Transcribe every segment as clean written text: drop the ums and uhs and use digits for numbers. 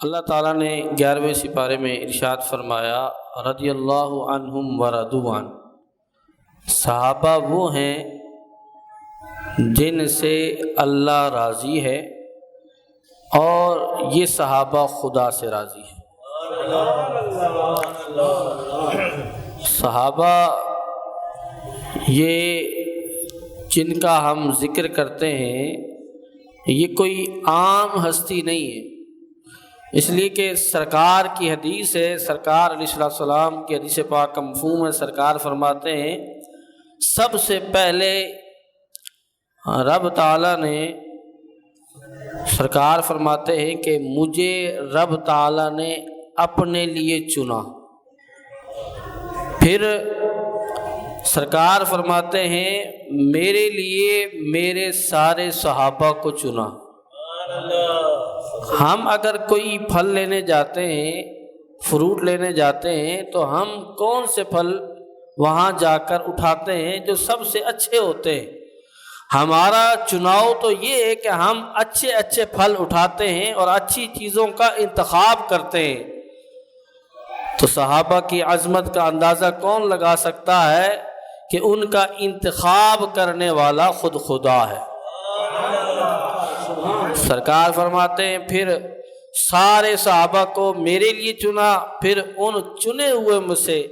اللہ تعالیٰ نے 11ویں سپارے میں ارشاد فرمایا رضی اللہ عنہم ورضوا عنہ، صحابہ وہ ہیں جن سے اللہ راضی ہے اور یہ صحابہ خدا سے راضی ہے۔ صحابہ یہ جن کا ہم ذکر کرتے ہیں یہ کوئی عام ہستی نہیں ہے، اس لیے کہ سرکار کی حدیث ہے، سرکار علیہ السلام کی حدیث پاک کا مفہوم ہے۔ سرکار فرماتے ہیں سب سے پہلے رب تعالیٰ نے، سرکار فرماتے ہیں کہ مجھے رب تعالیٰ نے اپنے لیے چنا۔ پھر سرکار فرماتے ہیں میرے لیے میرے سارے صحابہ کو چنا۔ ہم اگر کوئی پھل لینے جاتے ہیں، فروٹ لینے جاتے ہیں، تو ہم کون سے پھل وہاں جا کر اٹھاتے ہیں؟ جو سب سے اچھے ہوتے ہیں۔ ہمارا چناؤ تو یہ ہے کہ ہم اچھے اچھے پھل اٹھاتے ہیں اور اچھی چیزوں کا انتخاب کرتے ہیں۔ تو صحابہ کی عظمت کا اندازہ کون لگا سکتا ہے کہ ان کا انتخاب کرنے والا خود خدا ہے۔ سرکار فرماتے ہیں پھر سارے صحابہ کو میرے لیے چنا، پھر ان چنے ہوئے میں سے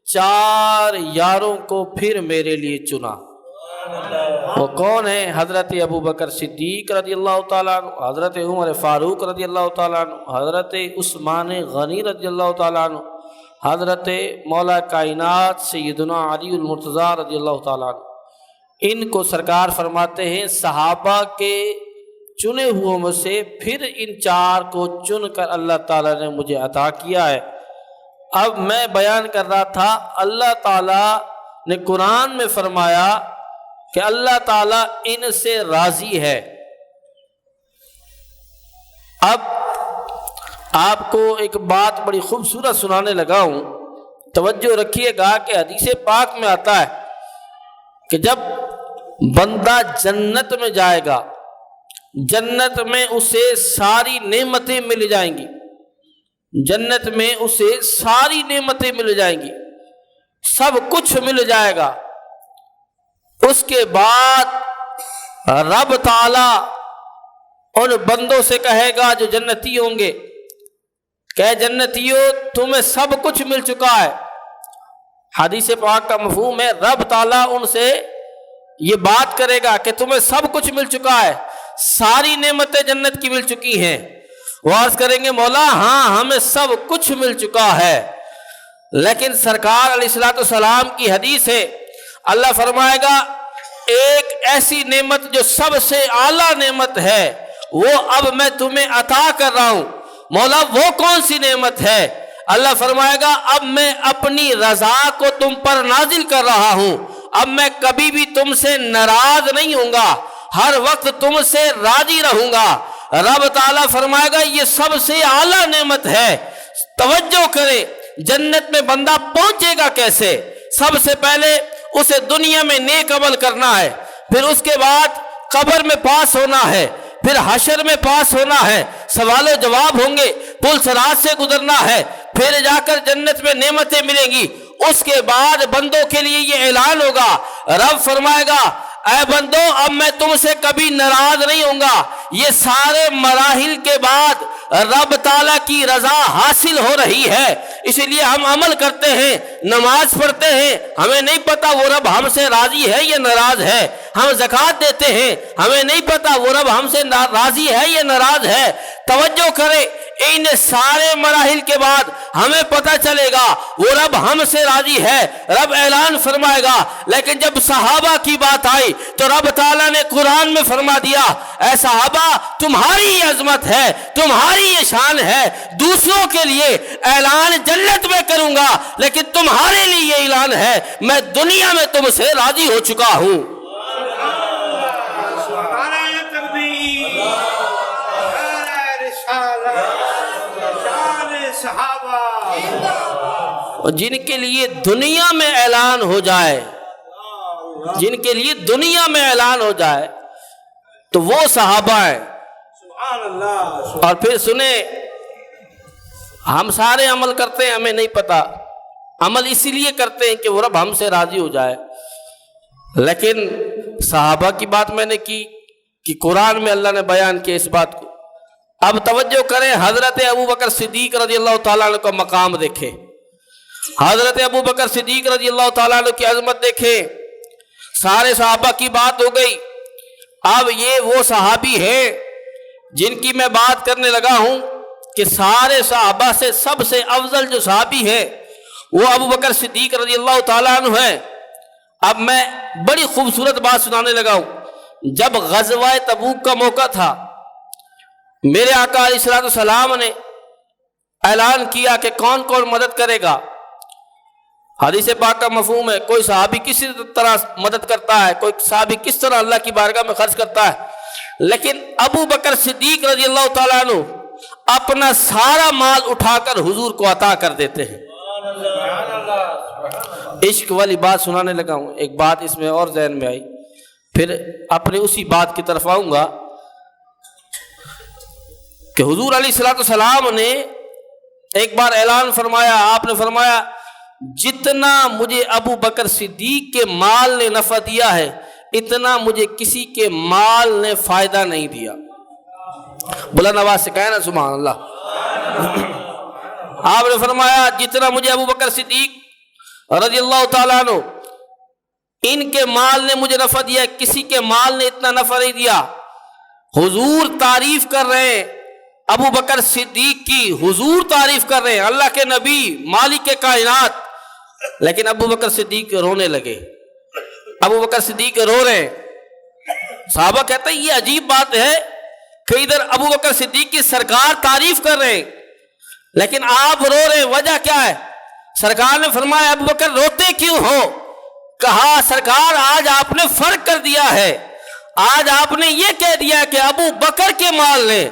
4 یاروں کو پھر میرے لیے چنا۔ وہ کون ہیں؟ حضرت ابوبکر صدیق رضی اللہ تعالیٰ عنہ، حضرت عمر فاروق رضی اللہ تعالیٰ عنہ، حضرت عثمان غنی رضی اللہ تعالیٰ عنہ، حضرت مولا کائنات سیدنا علی المرتضیٰ رضی اللہ تعالیٰ عنہ۔ ان کو سرکار فرماتے ہیں صحابہ کے چنے ہوئے میں سے پھر ان 4 کو چن کر اللہ تعالیٰ نے مجھے عطا کیا ہے۔ اب میں بیان کر رہا تھا اللہ تعالیٰ نے قرآن میں فرمایا کہ اللہ تعالیٰ ان سے راضی ہے۔ اب آپ کو ایک بات بڑی خوبصورت سنانے لگا ہوں، توجہ رکھیے گا کہ حدیث پاک میں آتا ہے کہ جب بندہ جنت میں جائے گا، جنت میں اسے ساری نعمتیں مل جائیں گی، جنت میں اسے ساری نعمتیں مل جائیں گی، سب کچھ مل جائے گا۔ اس کے بعد رب تعالیٰ ان بندوں سے کہے گا جو جنتی ہوں گے کہ جنتیوں تمہیں سب کچھ مل چکا ہے۔ حدیث پاک کا مفہوم ہے رب تعالیٰ ان سے یہ بات کرے گا کہ تمہیں سب کچھ مل چکا ہے، ساری نعمتیں جنت کی مل چکی ہیں۔ وہ عرض کریں گے مولا ہاں ہمیں سب کچھ مل چکا ہے، لیکن سرکار علیہ السلام کی حدیث ہے اللہ فرمائے گا ایک ایسی نعمت جو سب سے اعلیٰ نعمت ہے وہ اب میں تمہیں عطا کر رہا ہوں۔ مولا وہ کون سی نعمت ہے؟ اللہ فرمائے گا اب میں اپنی رضا کو تم پر نازل کر رہا ہوں، اب میں کبھی بھی تم سے ناراض نہیں ہوں گا، ہر وقت تم سے راضی رہوں گا۔ رب تعالیٰ فرمائے گا یہ سب سے اعلیٰ نعمت ہے۔ توجہ کریں جنت میں بندہ پہنچے گا کیسے؟ سب سے پہلے اسے دنیا میں نیک عمل کرنا ہے، پھر اس کے بعد قبر میں پاس ہونا ہے، پھر حشر میں پاس ہونا ہے، سوال و جواب ہوں گے، پل صراط سے گزرنا ہے، پھر جا کر جنت میں نعمتیں ملیں گی۔ اس کے بعد بندوں کے لیے یہ اعلان ہوگا، رب فرمائے گا اے بندو اب میں تم سے کبھی ناراض نہیں ہوں گا۔ یہ سارے مراحل کے بعد رب تعالیٰ کی رضا حاصل ہو رہی ہے، اسی لیے ہم عمل کرتے ہیں، نماز پڑھتے ہیں، ہمیں نہیں پتا وہ رب ہم سے راضی ہے یا ناراض ہے، ہم زکوٰۃ دیتے ہیں، ہمیں نہیں پتا وہ رب ہم سے راضی ہے یا ناراض ہے۔ توجہ کریں ان سارے مراحل کے بعد ہمیں پتہ چلے گا وہ رب ہم سے راضی ہے، رب اعلان فرمائے گا۔ لیکن جب صحابہ کی بات آئی تو رب تعالیٰ نے قرآن میں فرما دیا اے صحابہ تمہاری یہ عظمت ہے، تمہاری یہ شان ہے، دوسروں کے لیے اعلان جنت میں کروں گا لیکن تمہارے لیے یہ اعلان ہے میں دنیا میں تم سے راضی ہو چکا ہوں۔ اور جن کے لیے دنیا میں اعلان ہو جائے، جن کے لیے دنیا میں اعلان ہو جائے تو وہ صحابہ ہیں۔ اور پھر سنیں ہم سارے عمل کرتے ہیں، ہمیں نہیں پتا، عمل اسی لیے کرتے ہیں کہ وہ رب ہم سے راضی ہو جائے۔ لیکن صحابہ کی بات میں نے کی کہ قرآن میں اللہ نے بیان کیا اس بات کو۔ اب توجہ کریں، حضرت ابوبکر صدیق رضی اللہ تعالیٰ عنہ کا مقام دیکھیں، حضرت ابوبکر صدیق رضی اللہ تعالیٰ عنہ کی عظمت دیکھیں۔ سارے صحابہ کی بات ہو گئی، اب یہ وہ صحابی ہیں جن کی میں بات کرنے لگا ہوں کہ سارے صحابہ سے سب سے افضل جو صحابی ہے وہ ابوبکر صدیق رضی اللہ تعالیٰ عنہ ہے۔ اب میں بڑی خوبصورت بات سنانے لگا ہوں۔ جب غزوہ تبوک کا موقع تھا، میرے آقا علیہ الصلوۃ والسلام نے اعلان کیا کہ کون کون مدد کرے گا۔ حدیث پاک کا مفہوم ہے، کوئی صحابی کسی طرح مدد کرتا ہے، کوئی صحابی کس طرح اللہ کی بارگاہ میں خرچ کرتا ہے، لیکن ابو بکر صدیق رضی اللہ تعالیٰ عنہ اپنا سارا مال اٹھا کر حضور کو عطا کر دیتے ہیں۔ عشق والی بات سنانے لگا ہوں، ایک بات اس میں اور ذہن میں آئی، پھر اپنے اسی بات کی طرف آؤں گا کہ حضور علیہ الصلوۃ والسلام نے ایک بار اعلان فرمایا، آپ نے فرمایا جتنا مجھے ابو بکر صدیق کے مال نے نفع دیا ہے اتنا مجھے کسی کے مال نے فائدہ نہیں دیا۔ بلند آواز سے کہنا سبحان اللہ۔ آپ نے فرمایا جتنا مجھے ابو بکر صدیق رضی اللہ تعالیٰ عنہ ان کے مال نے مجھے نفع دیا، کسی کے مال نے اتنا نفع نہیں دیا۔ حضور تعریف کر رہے ہیں ابو بکر صدیق کی، حضور تعریف کر رہے ہیں، اللہ کے نبی مالک کائنات، لیکن ابو بکر صدیق رونے لگے۔ ابو بکر صدیق رو رہے ہیں۔ صحابہ کہتے ہیں یہ عجیب بات ہے کہ ادھر ابو بکر صدیق کی سرکار تعریف کر رہے ہیں لیکن آپ رو رہے ہیں، وجہ کیا ہے؟ سرکار نے فرمایا ابو بکر روتے کیوں ہو؟ کہا سرکار آج آپ نے فرق کر دیا ہے، آج آپ نے یہ کہہ دیا کہ ابو بکر کے مال نے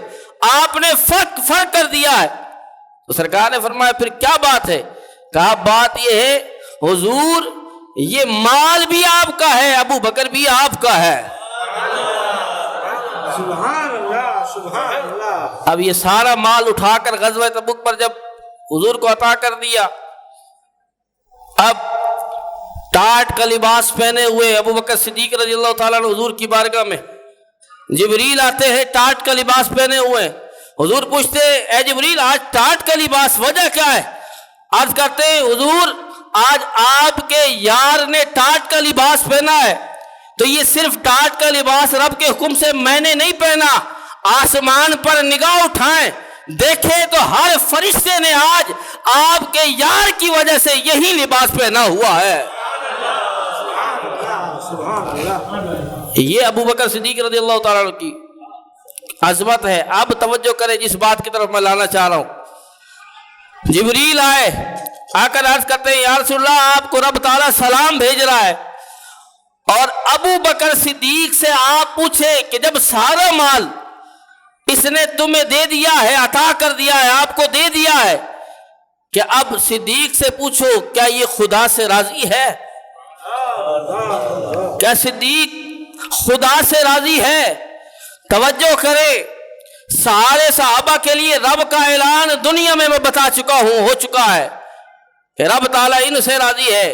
آپ نے فرق کر دیا ہے۔ تو سرکار نے فرمایا پھر کیا بات ہے؟ کہا بات یہ ہے حضور یہ مال بھی آپ کا ہے، ابو بکر بھی آپ کا ہے۔ سبحان اللہ سبحان اللہ۔ اب یہ سارا مال اٹھا کر غزوہ تبوک پر جب حضور کو عطا کر دیا، اب ٹاٹ کا لباس پہنے ہوئے ابو بکر صدیق رضی اللہ تعالیٰ عنہ حضور کی بارگاہ میں، جبریل آتے ہیں ٹاٹ کا لباس پہنے ہوئے، حضور پوچھتے اے جبریل آج ٹاٹ کا لباس وجہ کیا ہے؟ عرض کرتے ہیں حضور آج آپ کے یار نے ٹاٹ کا لباس پہنا ہے، تو یہ صرف ٹاٹ کا لباس رب کے حکم سے میں نے نہیں پہنا، آسمان پر نگاہ اٹھائیں دیکھیں تو ہر فرشتے نے آج آپ کے یار کی وجہ سے یہی لباس پہنا ہوا ہے۔ یہ ابو بکر صدیق رضی اللہ تعالیٰ عنہ کی عظمت ہے۔ اب توجہ کریں جس بات کی طرف میں لانا چاہ رہا ہوں۔ جبریل آئے، آ کر عرض کرتے ہیں یا رسول اللہ آپ کو رب تعالیٰ سلام بھیج رہا ہے، اور ابو بکر صدیق سے آپ پوچھے کہ جب سارا مال اس نے تمہیں دے دیا ہے، عطا کر دیا ہے، آپ کو دے دیا ہے، کہ اب صدیق سے پوچھو کیا یہ خدا سے راضی ہے؟ کیا صدیق خدا سے راضی ہے؟ توجہ کرے، سارے صحابہ کے لیے رب کا اعلان دنیا میں بتا چکا ہوں، ہو چکا ہے کہ رب تعالیٰ ان سے راضی ہے،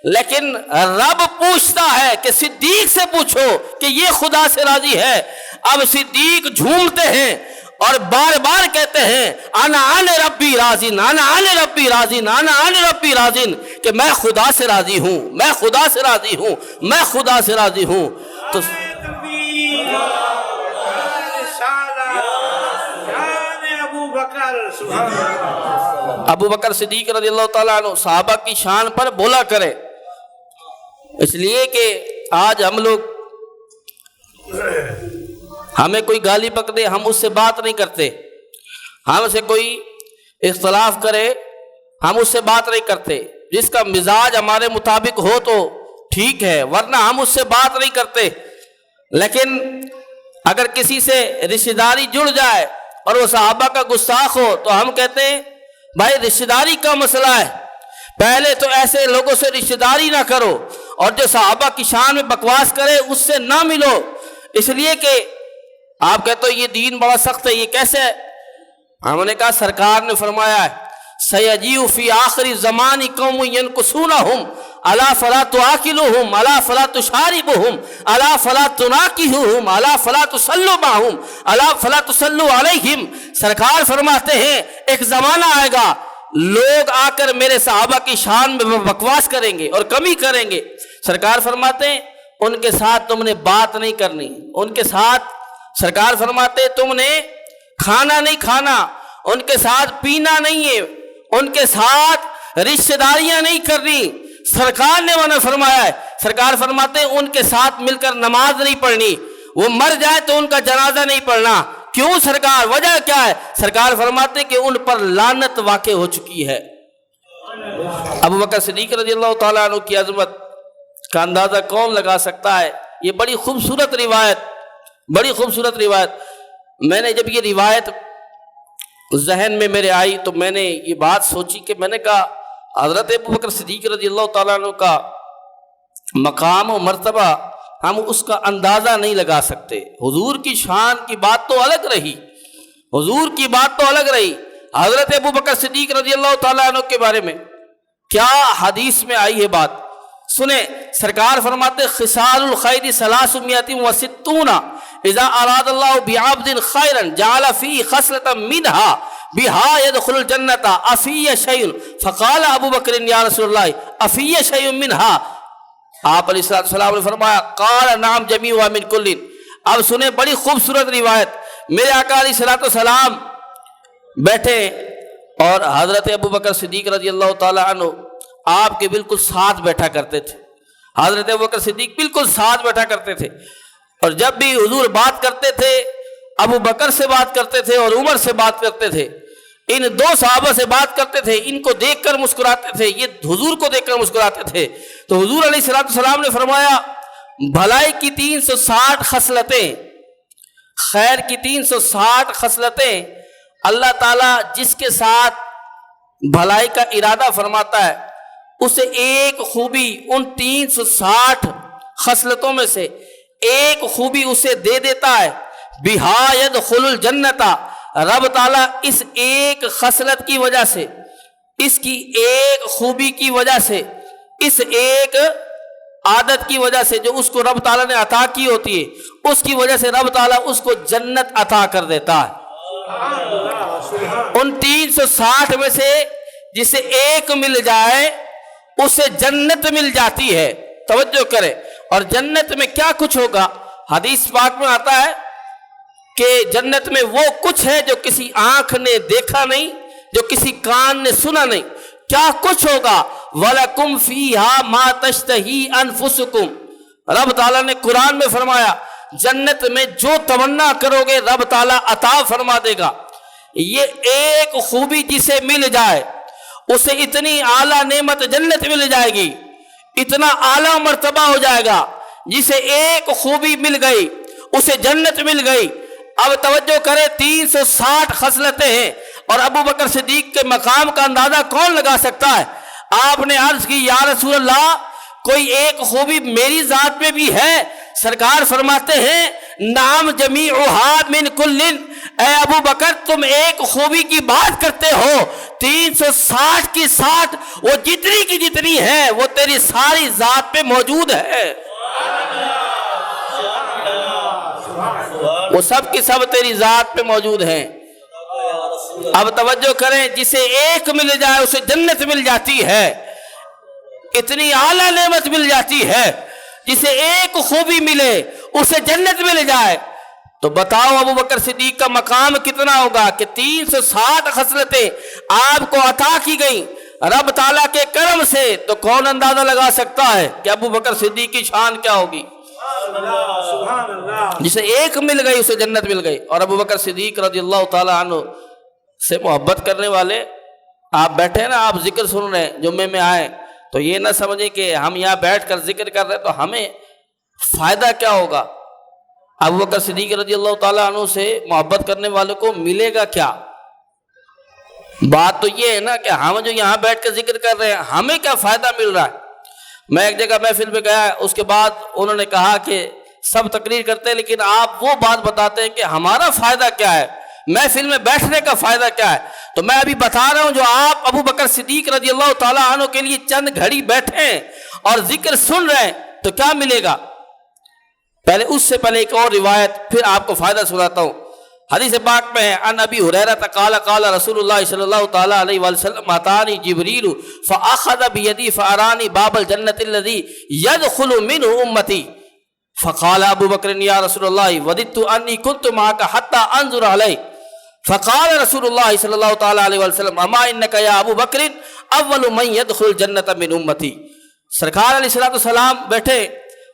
لیکن رب پوچھتا ہے کہ صدیق سے پوچھو کہ یہ خدا سے راضی ہے۔ اب صدیق جھومتے ہیں اور بار بار کہتے ہیں انا عن ربی راضین، انا عن ربی راضین، انا عن ربی راضین، کہ میں خدا سے راضی ہوں، میں خدا سے راضی ہوں، میں خدا سے راضی ہوں۔ تو ابو بکر صدیق رضی اللہ تعالیٰ عنہ صحابہ کی شان پر بولا کرے، اس لیے کہ آج ہم لوگ، ہمیں کوئی گالی پکڑے ہم اس سے بات نہیں کرتے، ہم سے کوئی اختلاف کرے ہم اس سے بات نہیں کرتے، جس کا مزاج ہمارے مطابق ہو تو ٹھیک ہے، ورنہ ہم اس سے بات نہیں کرتے۔ لیکن اگر کسی سے رشتہ داری جڑ جائے اور وہ صحابہ کا گستاخ ہو تو ہم کہتے ہیں بھائی رشتہ داری کا مسئلہ ہے، پہلے تو ایسے لوگوں سے رشتہ داری نہ کرو، اور جو صحابہ کی شان میں بکواس کرے اس سے نہ ملو، اس لیے کہ آپ کہتے ہو یہ دین بڑا سخت ہے، یہ کیسے ہے؟ ہم نے کہا سرکار نے فرمایا ہے سیجیء فی آخر زمان قوم ینقصونہم الا فلا تآکلوہم الا فلا تشاربوہم الا فلا تناکحوہم الا فلا تصلوا معہم الا فلا تصلوا علیہم۔ سرکار فرماتے ہیں ایک زمانہ آئے گا لوگ آ کر میرے صحابہ کی شان میں بکواس کریں گے اور کمی کریں گے۔ سرکار فرماتے ہیں ان کے ساتھ تم نے بات نہیں کرنی، ان کے ساتھ سرکار فرماتے ہیں تم نے کھانا نہیں کھانا، ان کے ساتھ پینا نہیں ہے، ان کے ساتھ رشتہ داریاں نہیں کرنی۔ سرکار نے منع فرمایا ہے۔ سرکار فرماتے ہیں ان کے ساتھ مل کر نماز نہیں پڑھنی، وہ مر جائے تو ان کا جنازہ نہیں پڑھنا۔ کیوں سرکار؟ وجہ کیا ہے؟ سرکار فرماتے ہیں کہ ان پر لعنت واقع ہو چکی ہے۔ ابو بکر صدیق رضی اللہ تعالیٰ عنہ کی عظمت کا اندازہ کون لگا سکتا ہے؟ یہ بڑی خوبصورت روایت، بڑی خوبصورت روایت۔ میں نے جب یہ روایت ذہن میں میرے آئی تو میں نے یہ بات سوچی کہ میں نے کہا حضرت ابو بکر صدیق رضی اللہ تعالیٰ عنہ کا مقام و مرتبہ ہم اس کا اندازہ نہیں لگا سکتے۔ حضور کی شان کی بات تو الگ رہی، حضور کی بات تو الگ رہی۔ حضرت ابو بکر صدیق رضی اللہ تعالیٰ عنہ کے بارے میں کیا حدیث میں آئی ہے بات سنیں۔ سرکار فرماتے خصال الخیر 360 اذا اراد اللہ بعبد خیرا جعل فی خصلۃ منہا بها يدخل الجنة افی شیء فقال ابو بکر یا رسول اللہ افی شیء منها، آپ علیہ السلام نے فرمایا قال نعم جمیع من کل۔ اب سنیں بڑی خوبصورت روایت۔ میرے آقا علیہ السلام بیٹھے اور حضرت ابو بکر صدیق رضی اللہ تعالی عنہ آپ کے بالکل ساتھ بیٹھا کرتے تھے۔ حضرت ابو بکر صدیق بالکل ساتھ بیٹھا کرتے تھے، اور جب بھی حضور بات کرتے تھے ابو بکر سے بات کرتے تھے اور عمر سے بات کرتے تھے، ان دو صحابہ سے بات کرتے تھے، ان کو دیکھ کر مسکراتے تھے، یہ حضور کو دیکھ کر مسکراتے تھے۔ تو حضور علیہ السلام نے فرمایا بھلائی کی 360 خصلتیں، خیر کی 360 خصلتیں اللہ تعالیٰ جس کے ساتھ بھلائی کا ارادہ فرماتا ہے اسے ایک خوبی ان 360 خصلتوں میں سے ایک خوبی اسے دے دیتا ہے۔ بہا یدخل الجنت، رب تعالیٰ اس ایک خصلت کی وجہ سے، اس کی ایک خوبی کی وجہ سے، اس ایک عادت کی وجہ سے جو اس کو رب تعالیٰ نے عطا کی ہوتی ہے، اس کی وجہ سے رب تعالیٰ اس کو جنت عطا کر دیتا ہے۔ ان 360 میں سے جسے ایک مل جائے اسے جنت مل جاتی ہے۔ توجہ کرے۔ اور جنت میں کیا کچھ ہوگا؟ حدیث پاک میں آتا ہے کہ جنت میں وہ کچھ ہے جو کسی آنکھ نے دیکھا نہیں، جو کسی کان نے سنا نہیں۔ کیا کچھ ہوگا؟ وَلَكُمْ فِيهَا مَا تَشْتَهِي أَنفُسُكُمْ۔ رب تعالیٰ نے قرآن میں فرمایا جنت میں جو تمنا کرو گے رب تعالیٰ عطا فرما دے گا۔ یہ ایک خوبی جسے مل جائے اسے اتنی اعلیٰ نعمت جنت مل جائے گی، اتنا اعلیٰ مرتبہ ہو جائے گا۔ جسے ایک خوبی مل گئی اسے جنت مل گئی۔ اب توجہ کرے 360 خصلتیں ہیں، اور ابو بکر صدیق کے مقام کا اندازہ کون لگا سکتا ہے؟ آپ نے عرض کی یا رسول اللہ کوئی ایک خوبی میری ذات میں بھی ہے؟ سرکار فرماتے ہیں نعم جمیعہا من کل۔ اے ابو بکر تم ایک خوبی کی بات کرتے ہو، 360 کی 60 وہ جتنی کی جتنی ہے وہ تیری ساری ذات پہ موجود ہے، وہ سب کی سب تیری ذات پہ موجود ہیں۔ اب توجہ کریں جسے ایک مل جائے اسے جنت مل جاتی ہے، اتنی اعلیٰ نعمت مل جاتی ہے۔ جسے ایک خوبی ملے اسے جنت مل جائے، تو بتاؤ ابو بکر صدیق کا مقام کتنا ہوگا کہ 360 خصلتیں آپ کو عطا کی گئیں رب تعالیٰ کے کرم سے۔ تو کون اندازہ لگا سکتا ہے کہ ابو بکر صدیق کی شان کیا ہوگی؟ جسے ایک مل گئی اسے جنت مل گئی۔ اور ابو بکر صدیق رضی اللہ تعالیٰ عنہ سے محبت کرنے والے آپ بیٹھے ہیں نا، آپ ذکر سن رہے ہیں، جمعے میں آئے تو یہ نہ سمجھیں کہ ہم یہاں بیٹھ کر ذکر کر رہے ہیں تو ہمیں فائدہ کیا ہوگا۔ ابو بکر صدیق رضی اللہ تعالیٰ عنہ سے محبت کرنے والے کو ملے گا کیا؟ بات تو یہ ہے نا کہ ہم جو یہاں بیٹھ کر ذکر کر رہے ہیں ہمیں کیا فائدہ مل رہا ہے۔ میں ایک جگہ محفل میں گیا، اس کے بعد انہوں نے کہا کہ سب تقریر کرتے ہیں لیکن آپ وہ بات بتاتے ہیں کہ ہمارا فائدہ کیا ہے۔ محفل میں بیٹھنے کا فائدہ کیا ہے؟ تو میں ابھی بتا رہا ہوں، جو آپ ابو بکر صدیق رضی اللہ تعالیٰ عنہ کے لیے چند گھڑی بیٹھے اور ذکر سن رہے ہیں تو کیا ملے گا؟ پہلے اس سے پہلے ایک اور روایت پھر آپ کو فائدہ سناتا ہوں۔ حدیث پاک میں ہے عن ابی ہریرہ قال قال رسول اللہ صلی اللہ تعالیٰ علیہ وسلم اتانی جبریل فاخذ بیدی فارانی باب الجنۃ الذی يدخل منہ امتی فقال ابو بکر یا رسول اللہ وددت انی کنت معک حتی انظر علیہ فقال رسول اللہ صلی اللہ تعالیٰ علیہ وسلم اما انک یا ابو بکر اول من يدخل الجنۃ من امتی۔ سرکار علیہ السلام بیٹھے،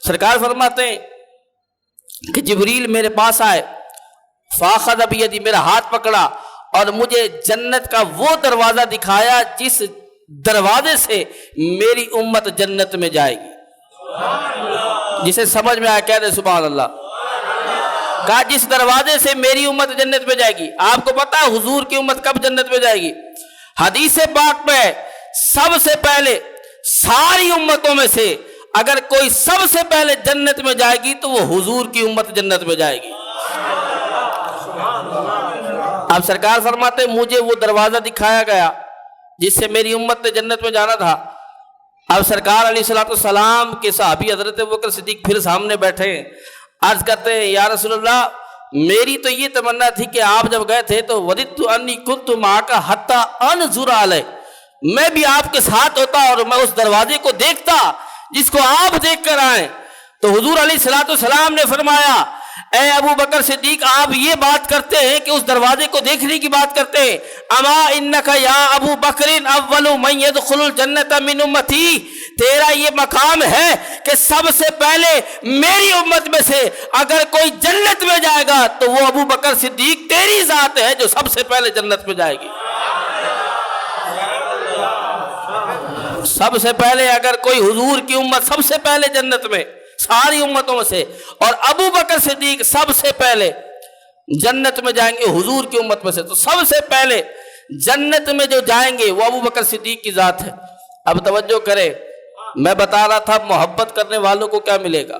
سرکار فرماتے ہیں کہ جبریل میرے پاس آئے، فاخذ بیدی میرا ہاتھ پکڑا اور مجھے جنت کا وہ دروازہ دکھایا جس دروازے سے میری امت جنت میں جائے گی۔ جسے سمجھ میں آیا کہہ دے سبحان اللہ۔ کہا جس دروازے سے میری امت جنت میں جائے گی۔ آپ کو پتا ہے حضور کی امت کب جنت میں جائے گی؟ حدیث پاک میں سب سے پہلے ساری امتوں میں سے اگر کوئی سب سے پہلے جنت میں جائے گی تو وہ حضور کی امت جنت میں جائے گی۔ اب سرکار فرماتے مجھے وہ دروازہ دکھایا گیا جس سے میری امت نے جنت میں جانا تھا۔ اب سرکار علیہ السلام کے صحابی حضرت ابوبکر صدیق پھر سامنے بیٹھے، عرض کرتے ہیں یا رسول اللہ میری تو یہ تمنا تھی کہ آپ جب گئے تھے تو وددت انی کنت معک حتی انظر علیہ، میں بھی آپ کے ساتھ ہوتا اور میں اس دروازے کو دیکھتا جس کو آپ دیکھ کر آئے۔ تو حضور علیہ السلام نے فرمایا اے ابو بکر صدیق آپ یہ بات کرتے ہیں کہ اس دروازے کو دیکھنے کی بات کرتے ہیں، اما انک یا ابو بکر اول من يدخل الجنۃ من امتی، تیرا یہ مقام ہے کہ سب سے پہلے میری امت میں سے اگر کوئی جنت میں جائے گا تو وہ ابو بکر صدیق تیری ذات ہے جو سب سے پہلے جنت میں جائے گی۔ سب سے پہلے اگر کوئی حضور کی امت سب سے پہلے جنت میں ساری امتوں میں سے، اور ابو بکر صدیق سب سے پہلے جنت میں جائیں گے حضور کی امت میں سے، تو سب سے پہلے جنت میں جو جائیں گے وہ ابو بکر صدیق کی ذات ہے۔ اب توجہ کرے، میں بتا رہا تھا محبت کرنے والوں کو کیا ملے گا،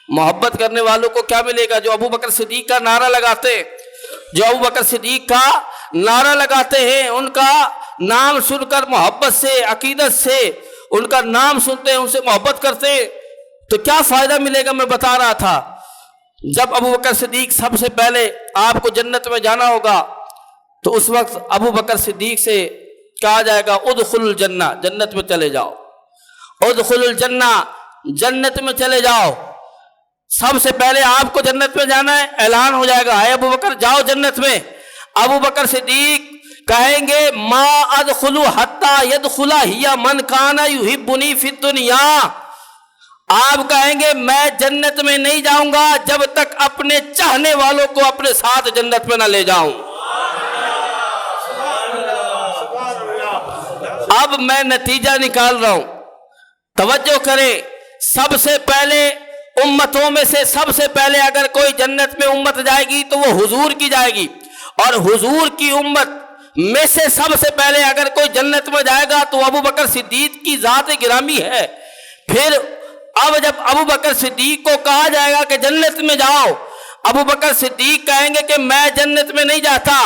محبت کرنے والوں کو کیا ملے گا؟ جو ابو بکر صدیق کا نعرہ لگاتے، جو ابو بکر صدیق کا نعرہ لگاتے ہیں، ان کا نام سن کر محبت سے، عقیدت سے ان کا نام سنتے ہیں، ان سے محبت کرتے ہیں، تو کیا فائدہ ملے گا؟ میں بتا رہا تھا جب ابو بکر صدیق سب سے پہلے آپ کو جنت میں جانا ہوگا تو اس وقت ابو بکر صدیق سے کہا جائے گا ادخل الجنہ، جنت میں چلے جاؤ، ادخل الجنہ، جنت میں چلے جاؤ۔ سب سے پہلے آپ کو جنت میں جانا ہے، اعلان ہو جائے گا اے ابو بکر جاؤ جنت میں۔ ابو بکر صدیق کہیں گے ما ادخل حتی یدخل ہی من کان یحبنی فی الدنیا، آپ کہیں گے میں جنت میں نہیں جاؤں گا جب تک اپنے چاہنے والوں کو اپنے ساتھ جنت میں نہ لے جاؤں۔ اب میں نتیجہ نکال رہا ہوں، توجہ کریں، سب سے پہلے امتوں میں سے سب سے پہلے اگر کوئی جنت میں امت جائے گی تو وہ حضور کی جائے گی، اور حضور کی امت میں سے سب سے پہلے اگر کوئی جنت میں جائے گا تو ابو بکر صدیق کی ذات گرامی ہے۔ پھر اب جب ابو بکر صدیق کو کہا جائے گا کہ جنت میں جاؤ، ابو بکر صدیق کہیں گے کہ میں جنت میں نہیں جاتا